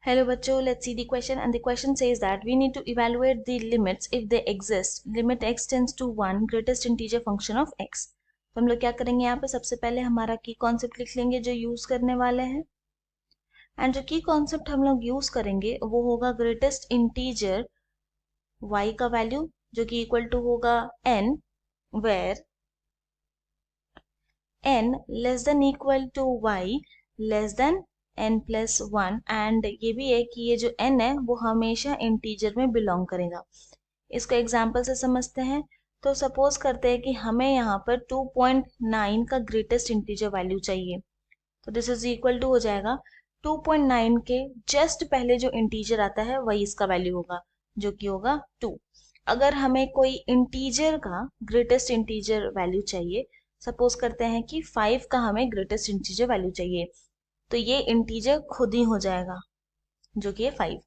Hello बच्चों, let's see the question and the question says that we need to evaluate the limits if they exist. Limit x tends to 1 greatest integer function of x. तो हम लोग क्या करेंगे यहाँ पे सबसे पहले हमारा की कॉन्सेप्ट लिख लेंगे जो यूज करने वाले हैं एंड जो की कॉन्सेप्ट हम लोग यूज करेंगे वो होगा ग्रेटेस्ट इंटीजर y का वैल्यू जो कि इक्वल टू होगा n where n less than equal to y less than n+1 and ये भी है कि ये जो n है वो हमेशा इंटीजर में बिलोंग करेगा। इसको एग्जाम्पल से समझते हैं। तो सपोज करते हैं कि हमें यहाँ पर 2.9 का ग्रेटेस्ट इंटीजर वैल्यू चाहिए, तो दिस इज इक्वल टू हो जाएगा 2.9 के जस्ट पहले जो इंटीजर आता है वही इसका वैल्यू होगा जो कि होगा 2। अगर हमें कोई इंटीजर का ग्रेटेस्ट इंटीजर वैल्यू चाहिए, सपोज करते हैं कि 5 का हमें ग्रेटेस्ट इंटीजर वैल्यू चाहिए, तो ये इंटीजर खुद ही हो जाएगा जो कि है 5।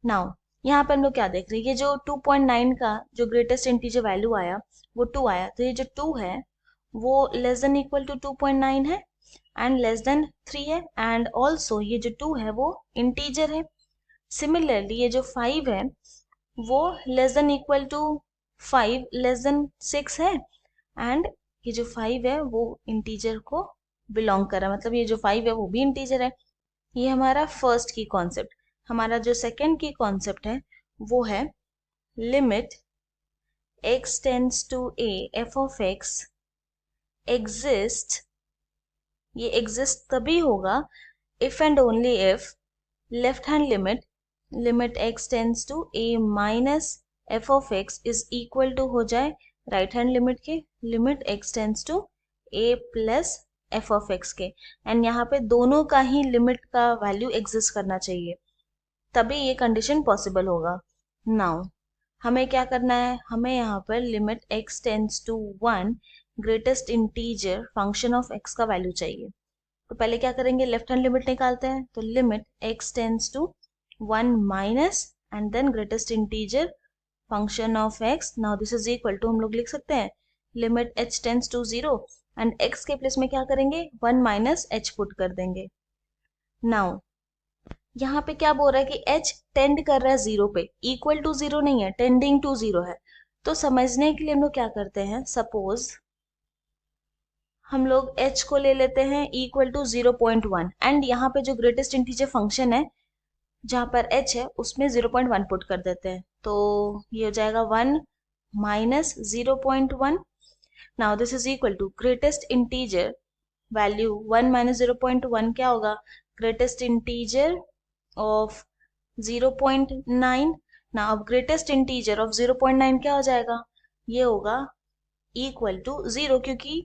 नाउ यहाँ पर हम लोग क्या देख रहे हैं, ये जो 2.9 का जो ग्रेटेस्ट इंटीजर वैल्यू आया वो 2 आया, तो ये जो 2 है वो लेस देन इक्वल टू 2.9 है एंड लेस देन 3 है एंड ऑल्सो ये जो 2 है वो इंटीजर है। सिमिलरली ये जो 5 है वो less than equal to 5 less than 6 है एंड ये जो 5 है वो इंटीजर को बिलोंग कर रहा है, मतलब ये जो 5 है वो भी इंटीजर है। ये हमारा फर्स्ट की कॉन्सेप्ट। हमारा जो सेकंड की कॉन्सेप्ट है वो है limit x tends to a f of x exist. ये एग्जिस्ट तभी होगा if and only if left hand limit x tends to a minus f of x is equal to हो जाए राइट हैंड लिमिट के limit x tends to a plus f of x के, and यहाँ पे दोनों का ही limit का वैल्यू एग्जिस्ट करना चाहिए, तभी ये कंडीशन पॉसिबल होगा। नाउ हमें क्या करना है, हमें यहाँ पर limit x tends to 1 greatest integer function of x का वैल्यू चाहिए। तो पहले क्या करेंगे, लेफ्ट हैंड लिमिट निकालते हैं, तो limit x tends to 1 minus and then greatest integer function of x। Now this is equal to हम लोग लिख सकते हैं limit h tends to 0 and x के प्लेस में क्या करेंगे 1 माइनस h पुट कर देंगे। नाउ यहाँ पे क्या बोल रहा है कि h टेंड कर रहा है 0 पे, इक्वल टू 0 नहीं है, टेंडिंग टू 0 है। तो समझने के लिए हम लोग क्या करते हैं, सपोज हम लोग h को ले लेते हैं इक्वल टू 0.1 एंड यहाँ पे जो ग्रेटेस्ट इंटीजर फंक्शन है जहाँ पर h है उसमें 0.1 पुट कर देते हैं, तो ये हो जाएगा 1 minus 0.1। Now this is equal to greatest integer value 1 minus 0.1 क्या होगा, ग्रेटेस्ट इंटीजर ऑफ 0.9। नाउ अब ग्रेटेस्ट इंटीजर ऑफ 0.9 क्या हो जाएगा, ये होगा इक्वल टू 0, क्योंकि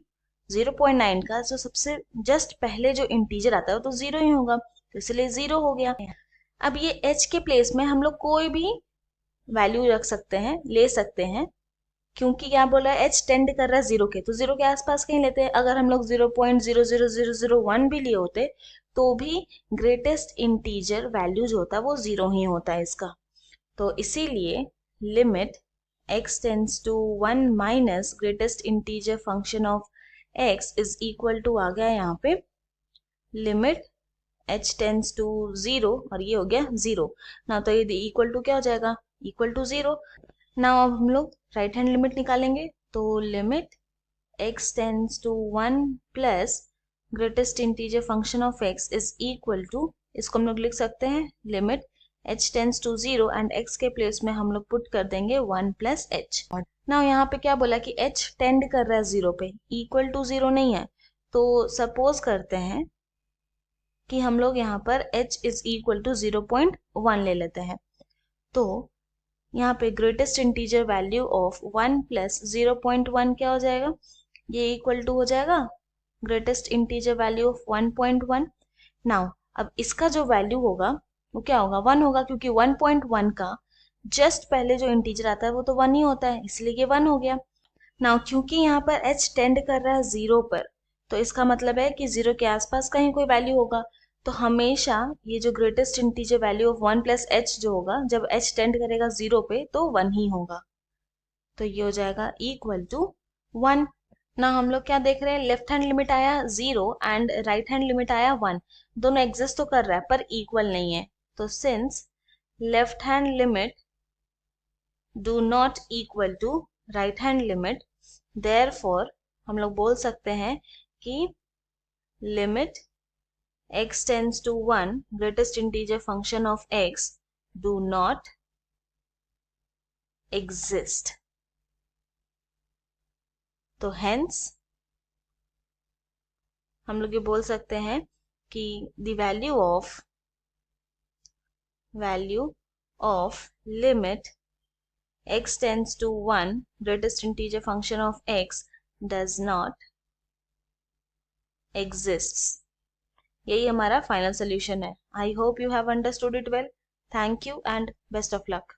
0.9 का जो सबसे जस्ट पहले जो इंटीजर आता है वो तो 0 ही होगा, तो इसलिए 0 हो गया। अब ये h के प्लेस में हम लोग कोई भी वैल्यू रख सकते हैं, ले सकते हैं, क्योंकि क्या बोला है h टेंड कर रहा है 0 के, तो 0 के आसपास कहीं लेते हैं। अगर हम लोग 0.00001 भी लिए होते तो भी ग्रेटेस्ट इंटीजर वैल्यू जो होता है वो 0 ही होता है इसका। तो इसीलिए limit x tends to 1 minus greatest integer function of x is equal to आ गया यहाँ पे लिमिट h टेंड्स टू 0 और ये हो गया 0 ना, तो ये इक्वल टू क्या हो जाएगा, इक्वल टू 0। नाउ अब हम लोग राइट हैंड लिमिट निकालेंगे, तो limit x tends to 1 plus greatest integer function of x is equal to, इसको हम लोग लिख सकते हैं limit h tends to 0 and x के प्लेस में हम लोग पुट कर देंगे 1 प्लस h। नाउ यहाँ पे क्या बोला कि h टेंड कर रहा है 0 पे, इक्वल टू 0 नहीं है, तो सपोज करते हैं कि हम लोग यहाँ पर h इज इक्वल टू 0.1 ले लेते हैं, तो यहाँ पे greatest integer value of 1 plus 0.1 क्या हो जाएगा, ये इक्वल टू हो जाएगा greatest integer value of 1.1। Now अब इसका जो वैल्यू होगा वो क्या होगा, 1 होगा, क्योंकि 1.1 का जस्ट पहले जो इंटीजर आता है वो तो 1 ही होता है, इसलिए ये 1 हो गया। नाउ क्योंकि यहाँ पर h टेंड कर रहा है 0 पर, तो इसका मतलब है कि 0 के आसपास कहीं कोई वैल्यू होगा, तो हमेशा ये जो greatest integer value of 1 plus h जो होगा, जब h टेंड करेगा 0 पे तो 1 ही होगा, तो ये हो जाएगा इक्वल टू 1। ना हम लोग क्या देख रहे हैं, लेफ्ट हैंड लिमिट आया 0 एंड राइट हैंड लिमिट आया 1, दोनों एग्जिस्ट तो कर रहा है पर इक्वल नहीं है, तो since left hand limit do not equal to right hand limit, therefore हम लोग बोल सकते हैं कि limit x tends to 1 greatest integer function of x do not exist. तो hence हम लोग ये बोल सकते हैं कि the value of limit x tends to 1 greatest integer function of x does not exists. यही हमारा फाइनल सोल्यूशन है. I hope you have understood it well. Thank you and best of luck.